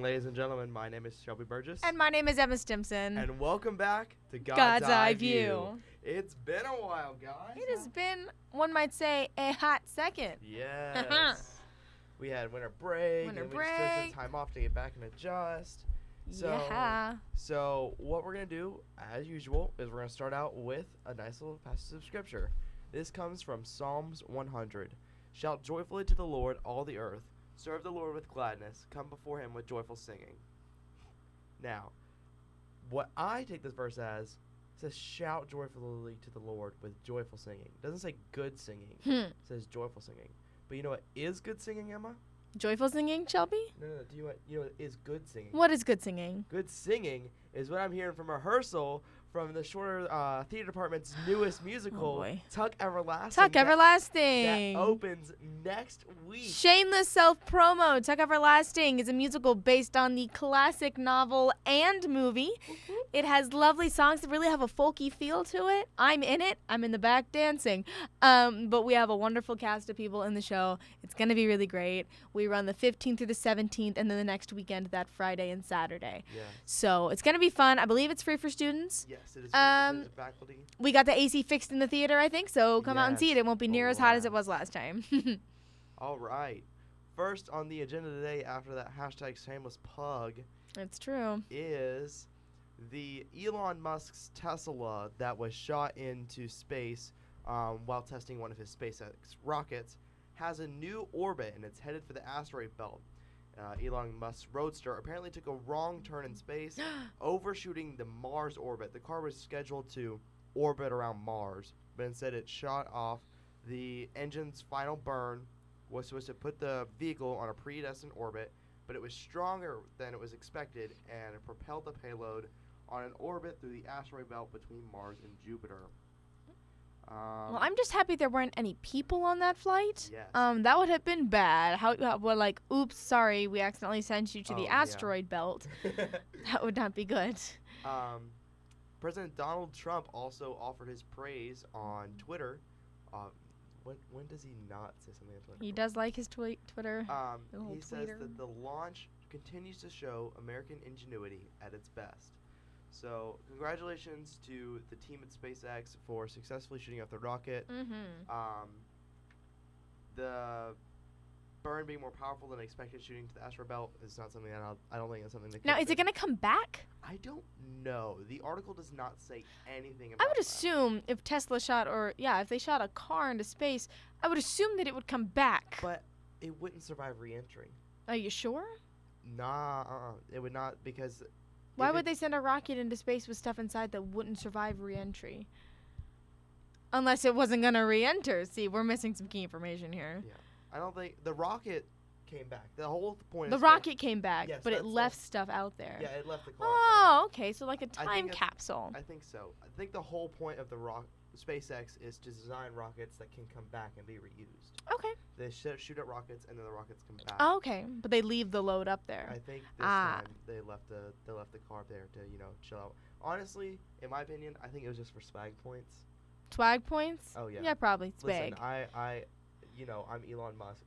evening, ladies and gentlemen. My name is Shelby Burgess. And my name is Emma Stimson. And welcome back to God's Eye View. It's been a while, guys. It has been, one might say, a hot second. Yes. We had winter break. We just took some time off to get back and adjust. So what we're going to do, as usual, is we're going to start out with a nice little passage of scripture. This comes from Psalms 100. Shout joyfully to the Lord, all the earth. Serve the Lord with gladness. Come before him with joyful singing. Now, what I take this verse as says shout joyfully to the Lord with joyful singing. It doesn't say good singing. It says joyful singing. But you know what is good singing, Emma? Joyful singing, Shelby? No. Do you know what is good singing? What is good singing? Good singing is what I'm hearing from rehearsal from the Shorter Theater Department's newest musical, Tuck Everlasting. Tuck Everlasting. That opens next week. Shameless self-promo. Tuck Everlasting is a musical based on the classic novel and movie. It has lovely songs that really have a folky feel to it. I'm in it. I'm in the back dancing. But we have a wonderful cast of people in the show. It's going to be really great. We run the 15th through the 17th, and then the next weekend, that Friday and Saturday. Yeah. So it's going to be fun. I believe it's free for students. Yes, it is free for faculty. We got the AC fixed in the theater, I think, so come out and see it. It won't be near as hot as it was last time. All right. First on the agenda today, after that hashtag shameless plug, it's true, is the Elon Musk's Tesla that was shot into space while testing one of his SpaceX rockets has a new orbit, and it's headed for the asteroid belt. Elon Musk's Roadster apparently took a wrong turn in space, overshooting the Mars orbit. The car was scheduled to orbit around Mars, but instead it shot off. The engine's final burn was supposed to put the vehicle on a predestined orbit, but it was stronger than it was expected, and it propelled the payload on an orbit through the asteroid belt between Mars and Jupiter. Well, I'm just happy there weren't any people on that flight. Yes. That would have been bad. Oops, sorry, we accidentally sent you to the asteroid belt. That would not be good. President Donald Trump also offered his praise on Twitter. When does he not say something on Twitter? He does like his Twitter. He says that the launch continues to show American ingenuity at its best. So, congratulations to the team at SpaceX for successfully shooting off the rocket. The burn being more powerful than expected shooting to the asteroid belt is not something that I don't think it's something that. Now, is it going to come back? I don't know. The article does not say anything about I would assume if Tesla shot if they shot a car into space, I would assume that it would come back. But it wouldn't survive re-entry. Are you sure? Nah, it would not, because... Why would they send a rocket into space with stuff inside that wouldn't survive re-entry? Unless it wasn't going to re-enter. See, we're missing some key information here. Yeah. I don't think... The rocket came back. The whole point The rocket came back, yes, but it left stuff out there. Yeah, it left the car. Oh, okay. So like a time capsule. I think so. I think the whole point of the SpaceX is to design rockets that can come back and be reused. Okay. They shoot at rockets, and then the rockets come back. Oh, okay. But they leave the load up there. I think this time they left the car there to chill out. Honestly, in my opinion, I think it was just for swag points. Swag points? Oh yeah. Yeah, probably swag. Listen, I'm Elon Musk.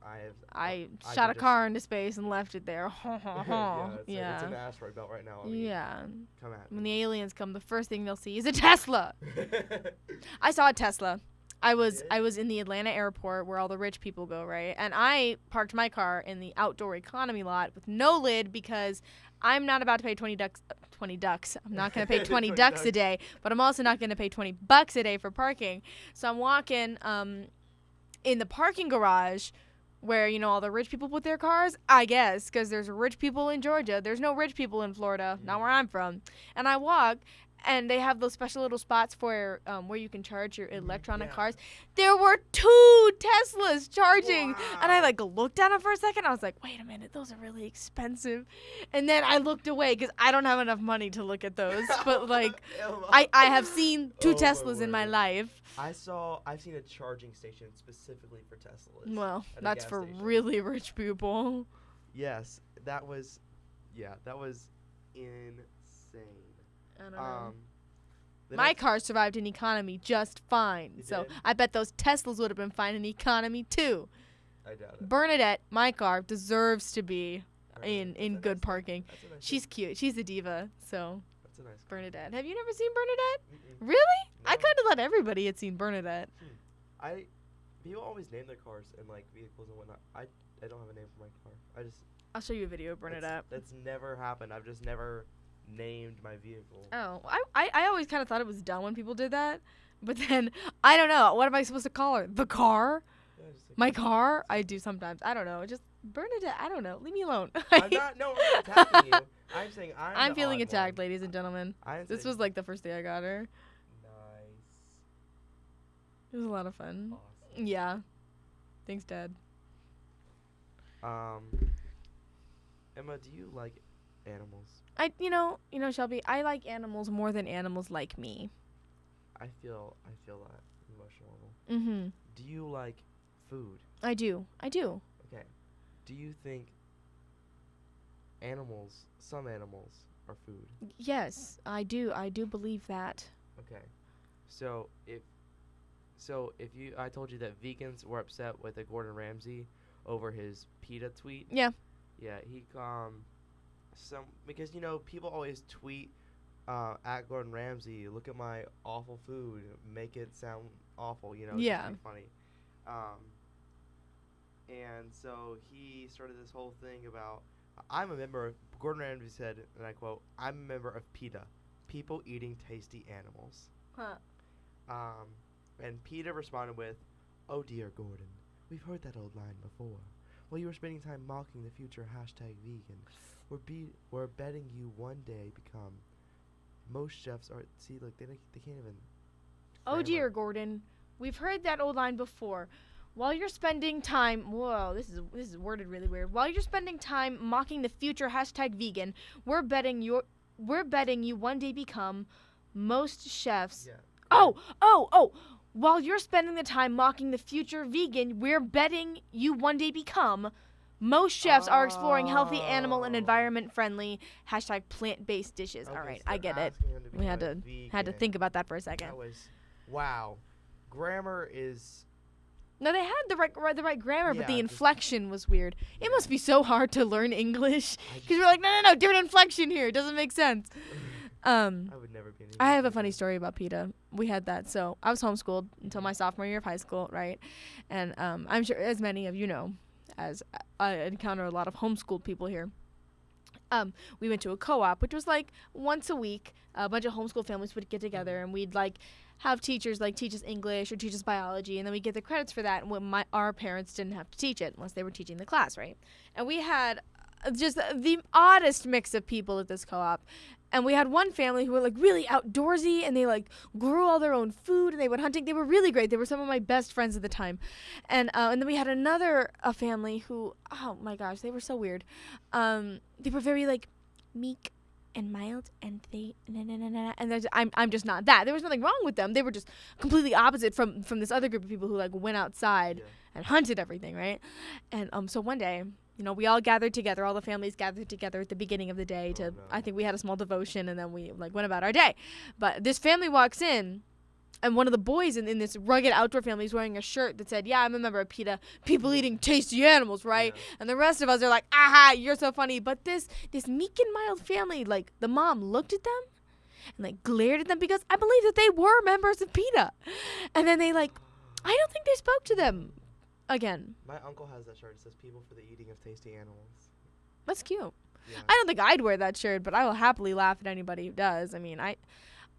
I shot a car into space and left it there. It's in the asteroid belt right now. Come at me. When the aliens come, the first thing they'll see is a Tesla. I saw a Tesla. I was in the Atlanta airport where all the rich people go, right? And I parked my car in the outdoor economy lot with no lid because I'm not about to pay 20 ducks. I'm not going to pay 20 ducks a day, but I'm also not going to pay $20 a day for parking. So I'm walking in the parking garage where, all the rich people put their cars, I guess, because there's rich people in Georgia. There's no rich people in Florida, not where I'm from. And I walk, and they have those special little spots for where you can charge your electronic cars. There were 2 Teslas charging. Wow. And I looked at them for a second. I was like, wait a minute, those are really expensive. And then I looked away because I don't have enough money to look at those. But I have seen 2 Teslas in my life. I've seen a charging station specifically for Teslas. Well, that's for really rich people. Yes, that was insane. I don't know. My car survived in economy just fine. So I bet those Teslas would have been fine in economy too. I doubt it. Bernadette, my car, deserves to be in good parking. That's a nice She's name. cute. She's a diva. So That's a nice name. Bernadette. Have you never seen Bernadette? Mm-mm. Really? I No. kind of thought everybody had seen Bernadette. People always name their cars and like vehicles and whatnot. I don't have a name for my car. I'll show you a video of Bernadette. That's never happened. I've just never named my vehicle. Oh, I always kind of thought it was dumb when people did that. But then, I don't know. What am I supposed to call her? The car? Yeah, just like My car? I do sometimes. I don't know. Just Bernadette. I don't know. Leave me alone. I'm not attacking you. I'm saying I'm the feeling odd attacked, one. ladies and gentlemen. This saying was like the first day I got her. nice. It was a lot of fun. Awesome. Yeah. Thanks, Dad. Emma, do you like animals? You know, Shelby, I like animals more than animals like me. I feel that emotional level. Mm-hmm. Do you like food? I do. Okay. Do you think some animals are food? Yes, I do. I do believe that. Okay. So if I told you that vegans were upset with a Gordon Ramsay over his PETA tweet. Yeah. Yeah, because people always tweet at Gordon Ramsay, look at my awful food, make it sound awful, Yeah. just to be funny. And so he started this whole thing about Gordon Ramsay said, and I quote, "I'm a member of PETA, people eating tasty animals." Huh. And PETA responded with, "Oh dear, Gordon, we've heard that old line before. While you were spending time mocking the future #vegan, we're betting you one day become. Most chefs are they can't even. Oh dear, Gordon, we've heard that old line before. While you're spending time, whoa, this is worded really weird. While you're spending time mocking the future #vegan, we're betting you one day become most chefs. Yeah. Oh. While you're spending the time mocking the future vegan, we're betting you one day become. Most chefs are exploring healthy, animal, and environment-friendly #plant-based dishes. Okay, All right, so I get they're it. asking him to We become had a to vegan. think about that for a second. That was, wow. Grammar is. No, they had the right grammar, but the Yeah, just- inflection was weird. It must be so hard to learn English I because we're like, no, different inflection here. It doesn't make sense. I would never be. I have a funny story about PETA. We had that. So I was homeschooled until my sophomore year of high school, right? And I'm sure, as many of you know, as I encounter a lot of homeschooled people here. We went to a co-op, which was like once a week. A bunch of homeschool families would get together, and we'd like have teachers like teach us English or teach us biology, and then we get the credits for that. And when our parents didn't have to teach it unless they were teaching the class, right? And we had just the oddest mix of people at this co-op. And we had one family who were like really outdoorsy, and they like grew all their own food, and they went hunting. They were really great. They were some of my best friends at the time. And then we had another family who, oh my gosh, they were so weird. They were very like meek and mild, and I'm just not that. There was nothing wrong with them. They were just completely opposite from this other group of people who like went outside and hunted everything, right? And so one day, we all gathered together, all the families gathered together at the beginning of the day I think we had a small devotion, and then we like went about our day. But this family walks in, and one of the boys in this rugged outdoor family is wearing a shirt that said, "Yeah, I'm a member of PETA, people eating tasty animals," right? Yeah. And the rest of us are like, "Aha, you're so funny." But this meek and mild family, like the mom looked at them and like glared at them because I believe that they were members of PETA. And then they I don't think they spoke to them again. My uncle has that shirt. It says "People for the eating of tasty animals." That's cute. Yeah. I don't think I'd wear that shirt, but I will happily laugh at anybody who does. I mean, I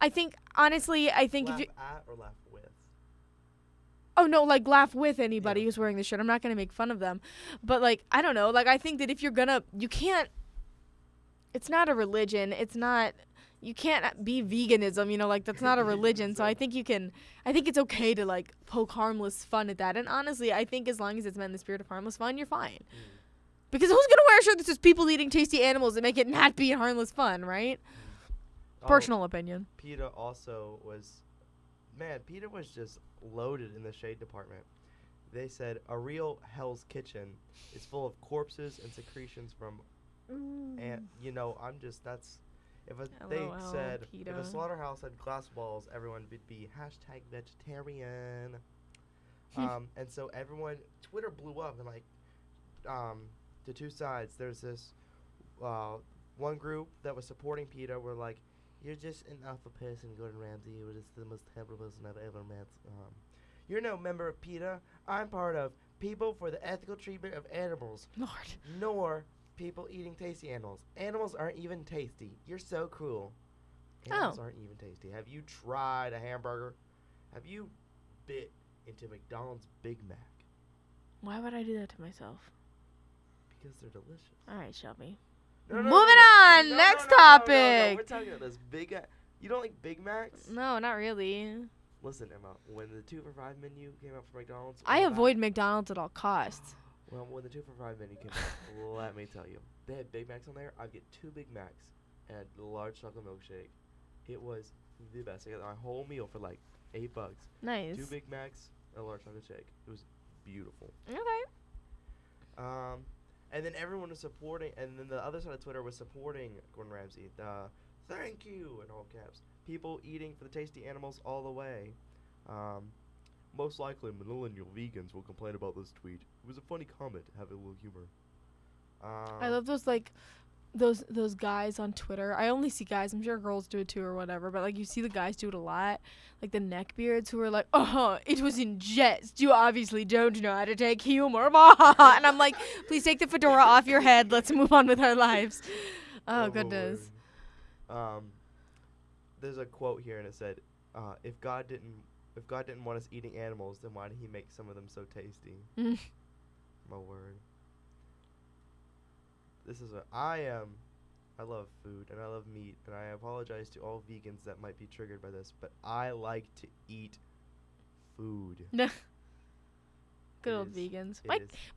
think honestly, laugh if you at or laugh with. Oh no, like laugh with anybody who's wearing the shirt. I'm not gonna make fun of them, but I don't know. I think that if you're you can't. It's not a religion. It's not. You can't be veganism. That's not a religion. So I think I think it's okay to poke harmless fun at that. And honestly, I think as long as it's meant in the spirit of harmless fun, you're fine. Because who's gonna wear a shirt that says "people eating tasty animals" and make it not be harmless fun, right? Personal opinion. PETA also was, PETA was just loaded in the shade department. They said a real Hell's Kitchen is full of corpses and secretions from, and that's. They said PETA. if a slaughterhouse had glass walls, everyone would be #vegetarian. And so Twitter blew up and the two sides. There's this one group that was supporting PETA were like, "You're just an awful person, Gordon Ramsay. You're just the most terrible person I've ever met. You're no member of PETA. I'm part of People for the Ethical Treatment of Animals, Lord. nor people eating tasty animals. Animals aren't even tasty. You're so cruel. Oh. Animals aren't even tasty. Have you tried a hamburger? Have you bit into McDonald's Big Mac? Why would I do that to myself? Because they're delicious. All right, Shelby. No, Moving on. Next topic. No. We're talking about this big. You don't like Big Macs? No, not really. Listen, Emma. When the 2 for $5 menu came out for McDonald's, I avoid McDonald's at all costs. Well, when the 2 for $5 menu came out, let me tell you, they had Big Macs on there. I'd get 2 Big Macs and a large chocolate milkshake. It was the best. I got my whole meal for like $8. Nice. 2 Big Macs, a large chocolate shake. It was beautiful. Okay. And then everyone was supporting, and then the other side of Twitter was supporting Gordon Ramsay. Thank you in all caps. People eating for the tasty animals all the way. Most likely millennial vegans will complain about this tweet. It was a funny comment, have a little humor. I love those like those guys on Twitter. I only see guys. I'm sure girls do it too or whatever. But like you see the guys do it a lot. Like the neckbeards who are like, "Oh, it was in jest. You obviously don't know how to take humor." And I'm like, please take the fedora off your head. Let's move on with our lives. Oh goodness. There's a quote here, and it said, "If God didn't want us eating animals, then why did He make some of them so tasty?" My word. I love food and I love meat, and I apologize to all vegans that might be triggered by this, but I like to eat food. Good old vegans.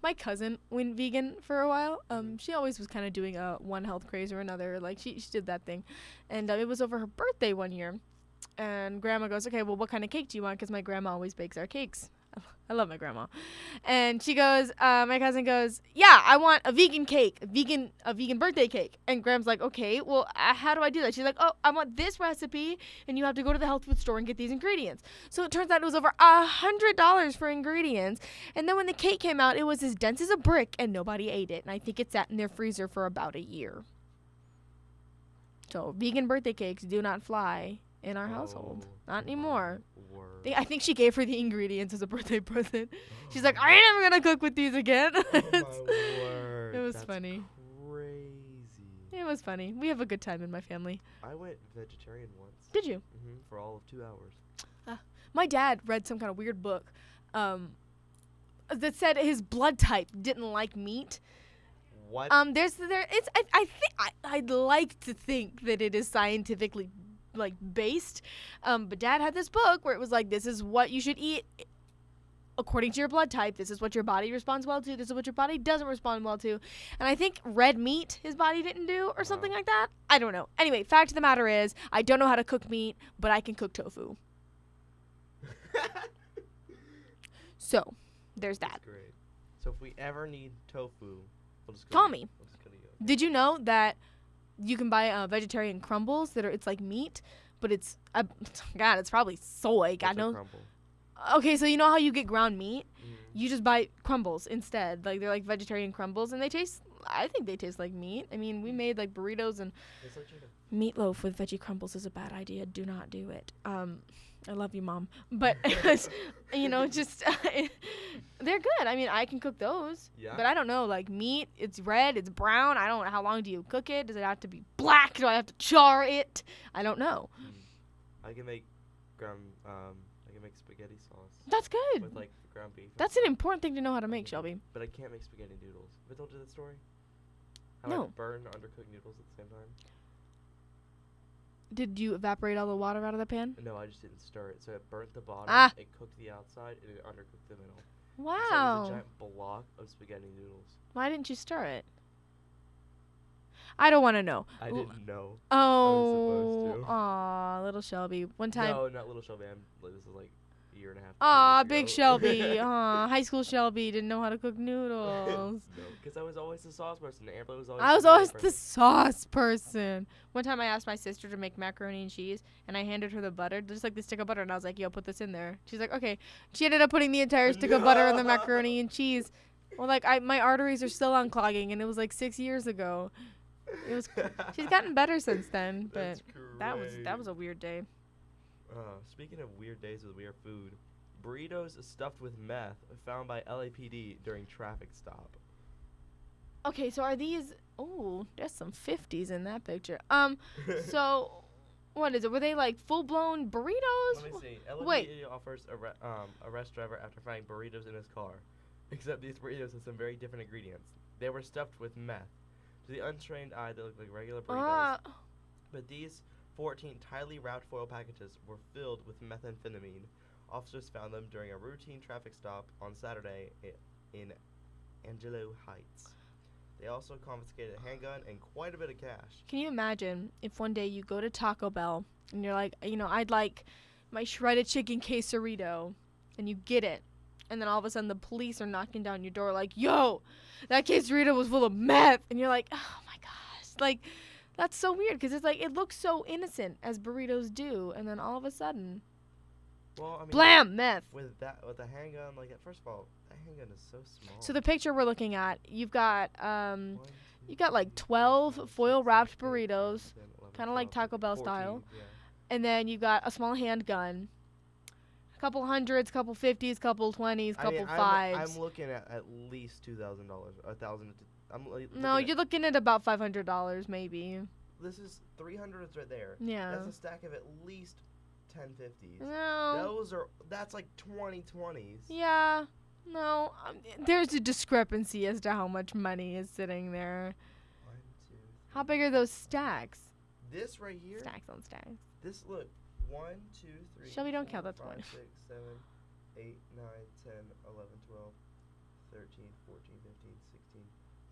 My cousin went vegan for a while. She always was kind of doing a one health craze or another. Like she did that thing, and it was over her birthday one year. And Grandma goes, "Okay, well, what kind of cake do you want?" Because my grandma always bakes our cakes. I love my grandma. And she goes, my cousin goes, "Yeah, I want a vegan cake, a vegan birthday cake." And Graham's like, "Okay, well, how do I do that?" She's like, "Oh, I want this recipe, and you have to go to the health food store and get these ingredients." So it turns out it was over $100 for ingredients. And then when the cake came out, it was as dense as a brick, and nobody ate it. And I think it sat in their freezer for about a year. So vegan birthday cakes do not fly in our household. Not anymore. I think she gave her the ingredients as a birthday present. She's like, "I ain't never gonna cook with these again." Oh my word. It was That's funny. Crazy. It was funny. We have a good time in my family. I went vegetarian once. Did you? For all of 2 hours. My dad read some kind of weird book that said his blood type didn't like meat. What? I'd like to think that it is scientifically based, but Dad had this book where it was like, this is what you should eat according to your blood type. This is what your body responds well to. This is what your body doesn't respond well to. And I think red meat his body didn't do or something like that. I don't know. Anyway, fact of the matter is, I don't know how to cook meat, but I can cook tofu. So there's that. That's great. So if we ever need tofu, we'll just call me. We'll just go to you. Okay. Did you know that you can buy vegetarian crumbles it's like meat, but it's God, it's probably soy. God knows. Okay, so you know how you get ground meat? You just buy crumbles instead. Like they're like vegetarian crumbles, and I think they taste like meat. I mean, we made like burritos, and meatloaf with veggie crumbles is a bad idea. Do not do it. I love you, Mom. But, just, they're good. I mean, I can cook those. Yeah. But I don't know, like, meat, it's red, it's brown. I don't know. How long do you cook it? Does it have to be black? Do I have to char it? I don't know. I can make spaghetti sauce. That's good. With, like, ground beef. That's an important thing to know how to make, Shelby. But I can't make spaghetti noodles. Have I told you that story? No. I burn undercooked noodles at the same time. Did you evaporate all the water out of the pan? No, I just didn't stir it. So it burnt the bottom, it cooked the outside, and it undercooked the middle. Wow. So it was a giant block of spaghetti noodles. Why didn't you stir it? I don't want to know. I didn't know. Oh. I was supposed to. Aw, little Shelby. One time. No, not little Shelby. This is like a year and a half. Aw, big Shelby. Aw, high school Shelby didn't know how to cook noodles. No, because I was always the sauce person. Amber was always. I was always the sauce person. One time I asked my sister to make macaroni and cheese, and I handed her the butter, just like the stick of butter, and I was like, "Yo, put this in there." She's like, "Okay." She ended up putting the entire stick of butter in the macaroni and cheese. Well, like my arteries are still unclogging, and it was like 6 years ago. It was. She's gotten better since then, but That's that was a weird day. Speaking of weird days with weird food, burritos stuffed with meth found by LAPD during traffic stop. Okay, so are these? Oh, there's some 50s in that picture. So what is it? Were they like full blown burritos? Let me see. LAPD Wait. offers arrest driver after finding burritos in his car. Except these burritos had some very different ingredients. They were stuffed with meth. To the untrained eye, they looked like regular burritos. But these 14 tightly wrapped foil packages were filled with methamphetamine. Officers found them during a routine traffic stop on Saturday in Angelo Heights. They also confiscated a handgun and quite a bit of cash. Can you imagine if one day you go to Taco Bell and you're like, I'd like my shredded chicken quesarito, and you get it, and then all of a sudden the police are knocking down your door like, yo, that quesarito was full of meth, and you're like, oh my gosh, like, that's so weird because it's like it looks so innocent as burritos do, and then all of a sudden, well, I mean, blam, meth. With the handgun, like, first of all, that handgun is so small. So the picture we're looking at, you've got like 12 foil wrapped burritos, kind of like Taco Bell 14, style, yeah. and then you've got a small handgun, a couple hundreds, couple 50s, couple 20s, couple fives. I'm looking at least $2,000, $1,000. No, you're looking at about $500 maybe. This is 300s right there. Yeah. That's a stack of at least 10 50s. No. That's like 20 20s. Yeah. No. There's a discrepancy as to how much money is sitting there. 1, 2, 3. How big are those stacks? This right here. Stacks on stacks. This, look. 1, 2, 3. Shelby, don't 4, count, that's 5, one. 6, 7, 8, 9, 10, 11, 12, 13, 14, 15, 16,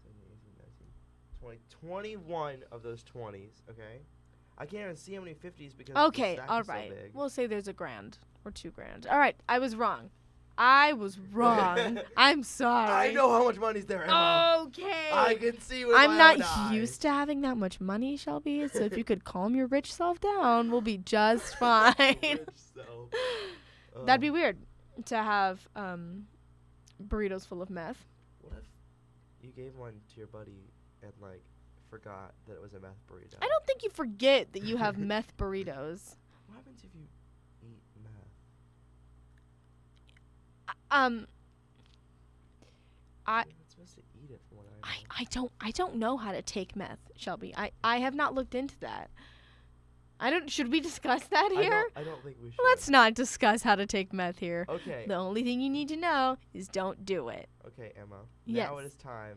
17, 18, 19, 20. 21 of those 20s, okay? I can't even see how many 50s because Okay, the stack all is right. so big. We'll say there's $1,000 or $2,000. All right, I was wrong. I'm sorry. I know how much money's there, Emma. Okay. I can see with I'm my own not eyes. used to having that much money, Shelby. So if you could calm your rich self down, we'll be just fine. Rich self. That'd be weird to have burritos full of meth. What if you gave one to your buddy and like forgot that it was a meth burrito? I don't think you forget that you have meth burritos. What happens if you eat meth? I'm You're not supposed to eat it from what I know. I don't know how to take meth, Shelby. I have not looked into that. Should we discuss that here? I don't think we should. Let's not discuss how to take meth here. Okay. The only thing you need to know is don't do it. Okay, Emma. Yes. Now it is time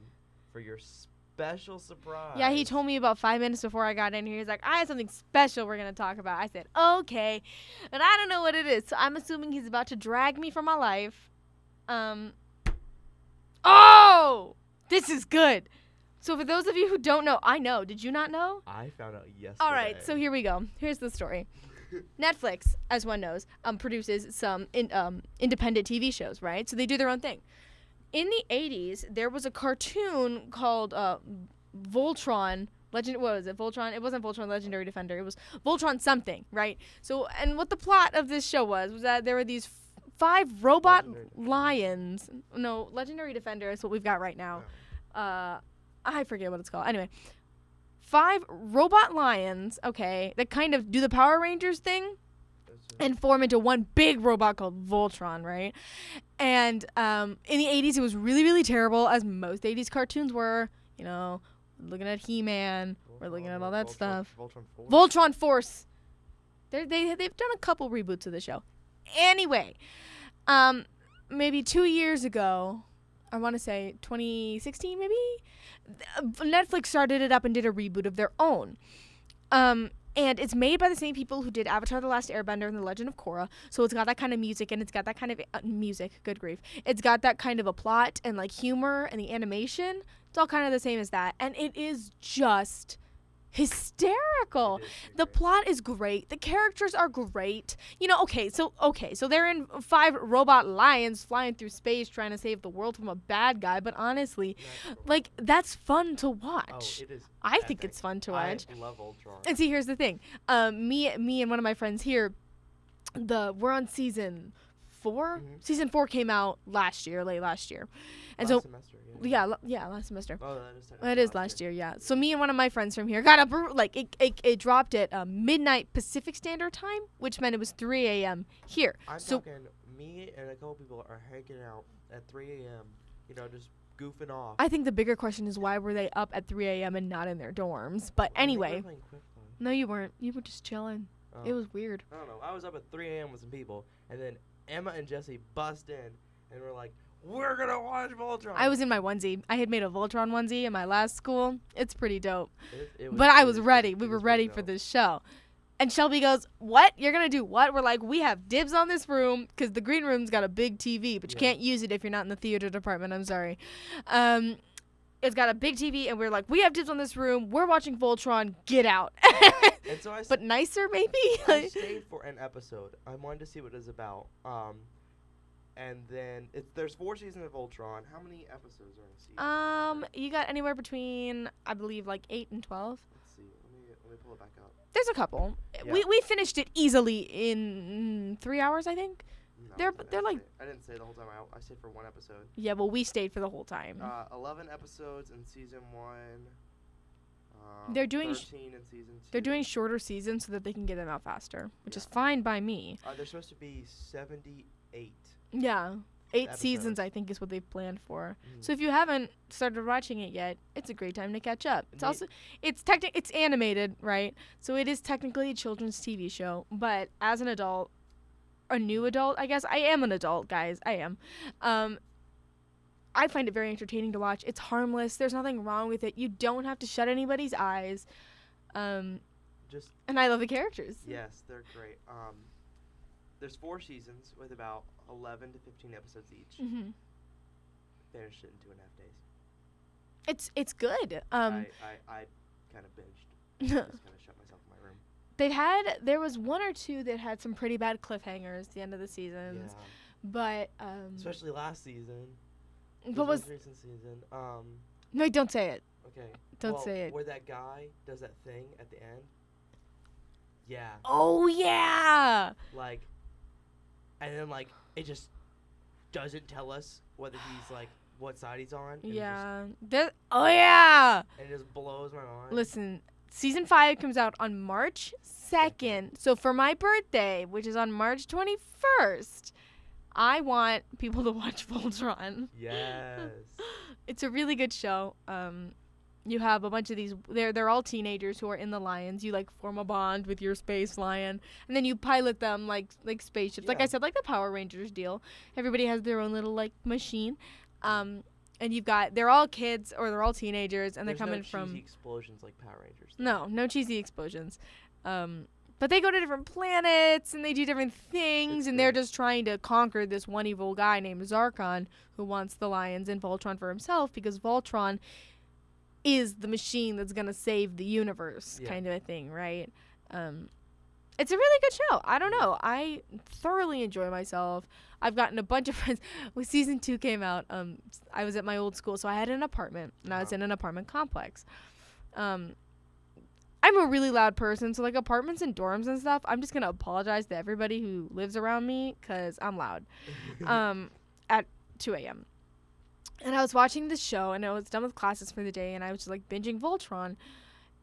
for your special surprise. Yeah, he told me about 5 minutes before I got in here. He's like, I have something special we're going to talk about. I said, okay. And I don't know what it is. So I'm assuming he's about to drag me from my life. Oh! This is good. So for those of you who don't know, I know. Did you not know? I found out yesterday. All right, so here we go. Here's the story. Netflix, as one knows, produces some independent TV shows, right? So they do their own thing. In the 80s, there was a cartoon called Voltron. What was it? Voltron? It wasn't Voltron Legendary Defender. It was Voltron something, right? So, and what the plot of this show was that there were these 5 robot lions. No, Legendary Defender is what we've got right now. I forget what it's called. Anyway, 5 robot lions, okay, that kind of do the Power Rangers thing and form into one big robot called Voltron, right? And in the 80s, it was really, really terrible, as most 80s cartoons were. You know, we're looking at He-Man. We're looking at all that stuff. Voltron Force. They've done a couple reboots of the show. Anyway, maybe 2 years ago, I want to say 2016 maybe, Netflix started it up and did a reboot of their own. And it's made by the same people who did Avatar: The Last Airbender and The Legend of Korra. So it's got that kind of music, and it's got that kind of music. Good grief. It's got that kind of a plot and like humor, and the animation. It's all kind of the same as that. And it is just hysterical. The plot is great. The characters are great. You know, so they're in 5 robot lions flying through space trying to save the world from a bad guy, but honestly, like, that's fun to watch. Oh, it is. I think it's fun to watch. I love Ultron. And see, here's the thing. Me and one of my friends here, we're on season 4? Mhm. Season 4 came out late last year. And Last so, semester, last semester. Oh, that is technically It is last year, yeah. So me and one of my friends from here got up, it dropped at midnight Pacific Standard Time, which meant it was 3 a.m. here. I'm So talking me and a couple people are hanging out at 3 a.m., just goofing off. I think the bigger question is why were they up at 3 a.m. and not in their dorms? But I think we were anyway, playing Quick Time. no, you weren't. You were just chilling. Oh, It was weird. I don't know. I was up at 3 a.m. with some people, and then Emma and Jesse bust in, and we're like, we're going to watch Voltron. I was in my onesie. I had made a Voltron onesie in my last school. It's pretty dope. It But I it was ready. We it were was ready pretty for dope. this show. And Shelby goes, what? You're going to do what? We're like, we have dibs on this room because the green room's got a big TV, but you Yeah. can't use it if you're not in the theater department. I'm sorry. It's got a big TV, and we're like, we have dibs on this room. We're watching Voltron. Get out. And so But nicer, maybe? I stayed for an episode. I wanted to see what it was about. And then there's 4 seasons of Voltron. How many episodes are in a season? You got anywhere between, I believe, like 8 and 12. Let's see. Let me pull it back up. There's a couple. Yeah. We finished it easily in 3 hours, I think. No, They're- I didn't they're like- stay. I didn't stay the whole time. I stayed for one episode. Yeah, well, we stayed for the whole time. 11 episodes in season 1. They're doing 13 in season 2. They're doing shorter seasons so that they can get them out faster, which is Yeah. fine by me. They're supposed to be 78. Yeah. 8 Episodes. seasons, I think, is what they've planned for. Mhm. So if you haven't started watching it yet, it's a great time to catch up. It's Me- also it's animated, right? So it is technically a children's TV show, but as an adult, a new adult, I guess. I am an adult, guys. I am. I find it very entertaining to watch. It's harmless. There's nothing wrong with it. You don't have to shut anybody's eyes. Just And I love the characters. yes, they're great. There's 4 seasons with about 11 to 15 episodes each. Mhm. Finished it in 2.5 days. It's good. I kind of binged. Just kind of shut myself in my room. There was 1 or 2 that had some pretty bad cliffhangers at the end of the seasons, Yeah. but Especially last season. what This was most recent season? no, don't say it. Okay. Don't well, say it. Where that guy does that thing at the end. Yeah. Oh yeah. Like, and then like it just doesn't tell us whether he's like what side he's on. And Yeah. Oh yeah. and it just blows my mind. Listen, season 5 comes out on March 2nd. So for my birthday, which is on March 21st, I want people to watch Voltron. Yes. It's a really good show. You have a bunch of these. They're all teenagers who are in the lions. You like form a bond with your space lion, and then you pilot them like spaceships. Like I Yeah. said, like the Power Rangers deal. Everybody has their own little like machine. And they're all kids or they're all teenagers, and There's they're coming no from. cheesy explosions like Power Rangers. No cheesy explosions. But they go to different planets and they do different things, It's and they're great. just trying to conquer this one evil guy named Zarkon who wants the lions and Voltron for himself because Voltron is the machine that's gonna save the universe, Yeah. kind of a thing, right? It's a really good show. I don't know. I thoroughly enjoy myself. I've gotten a bunch of friends. When season 2 came out, I was at my old school, so I had an apartment, and I was Uh-huh. in an apartment complex. I'm a really loud person, so like apartments and dorms and stuff, I'm just gonna apologize to everybody who lives around me because I'm loud. At 2 a.m. And I was watching this show, and I was done with classes for the day, and I was just like binging Voltron,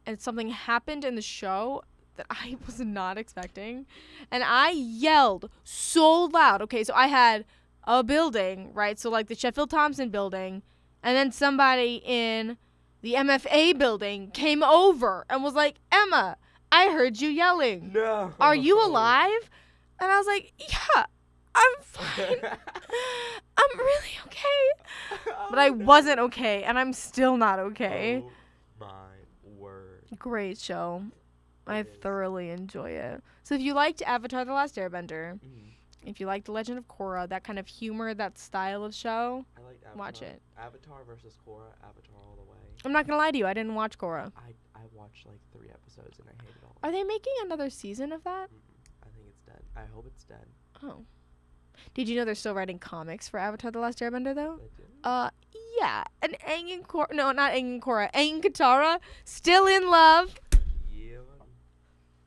and something happened in the show that I was not expecting, and I yelled so loud. Okay, so I had a building, right? So like the Sheffield Thompson building, and then somebody in the MFA building came over and was like, Emma, I heard you yelling. No. Are you alive? And I was like, yeah, I'm fine. I'm really okay. But I wasn't okay, and I'm still not okay. Oh my word. Great show. I It is. thoroughly enjoy it. So if you liked Avatar The Last Airbender, Mhm. if you liked The Legend of Korra, that kind of humor, that style of show, I like Avatar. watch it. Avatar versus Korra. Avatar all the way. I'm not going to lie to you, I didn't watch Korra. I watched like 3 episodes and I hated all. Are they making another season of that? I think it's dead. I hope it's dead. Oh. Did you know they're still writing comics for Avatar The Last Airbender, though? I did. Yeah. And Aang and Korra, no, not Aang and Korra, Aang and Katara, still in love. Yeah.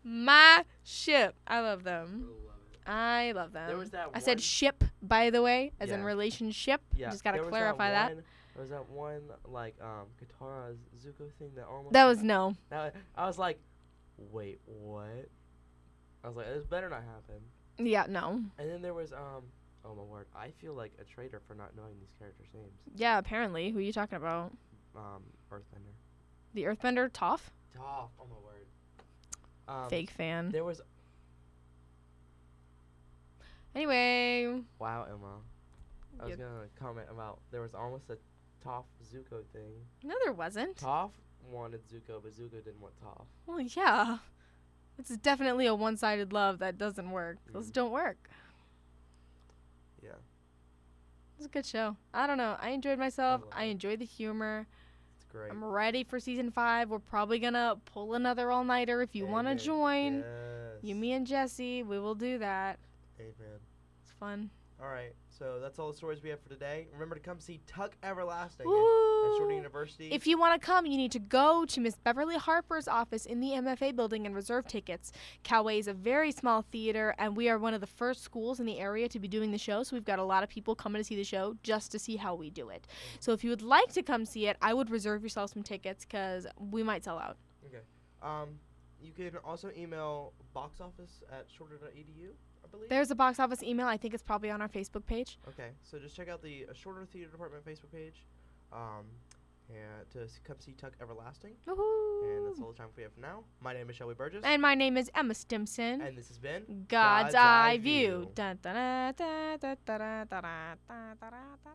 My ship. I love I them. love it. I love them. There was that I said one- ship, by the way, as in Yeah. relationship. Yeah. Just gotta there was clarify that. There was that one like Katara Zuko thing that almost. That was no. I was like, wait, what? I was like, this better not happen. Yeah, no. And then there was oh my word, I feel like a traitor for not knowing these characters' names. Yeah, apparently. Who are you talking about? Earthbender. The Earthbender, Toph? Toph, oh my word. Fake fan. There was Anyway. wow, Emma. I was Yep. gonna comment about there was almost a Toph Zuko thing. No, there wasn't. Toph wanted Zuko, but Zuko didn't want Toph. Well, yeah. It's definitely a one-sided love that doesn't work. Those don't work. Yeah. It was a good show. I don't know. I enjoyed myself. love I it. enjoyed the humor. It's great. I'm ready for season 5. We're probably gonna pull another all-nighter if you want to Amen. join. Yes. You, me, and Jesse. We will do that. Amen. It's fun. All right, so that's all the stories we have for today. Remember to come see Tuck Everlasting at Woo! Shorty University. If you want to come, you need to go to Miss Beverly Harper's office in the MFA building and reserve tickets. Cowway is a very small theater, and we are one of the first schools in the area to be doing the show, so we've got a lot of people coming to see the show just to see how we do it. So if you would like to come see it, I would reserve yourself some tickets because we might sell out. Okay. You can also email boxoffice@shorter.edu, I believe. There's a box office email. I think it's probably on our Facebook page. Okay, so just check out the Shorter Theater Department Facebook page, and to come see Tuck Everlasting. Woohoo! And that's all the time we have for now. My name is Shelby Burgess, And my name is Emma Stimson. and this has been God's Eye View. Dun, dun, dun, dun, dun, dun, dun, dun, dun, dun, dun, dun.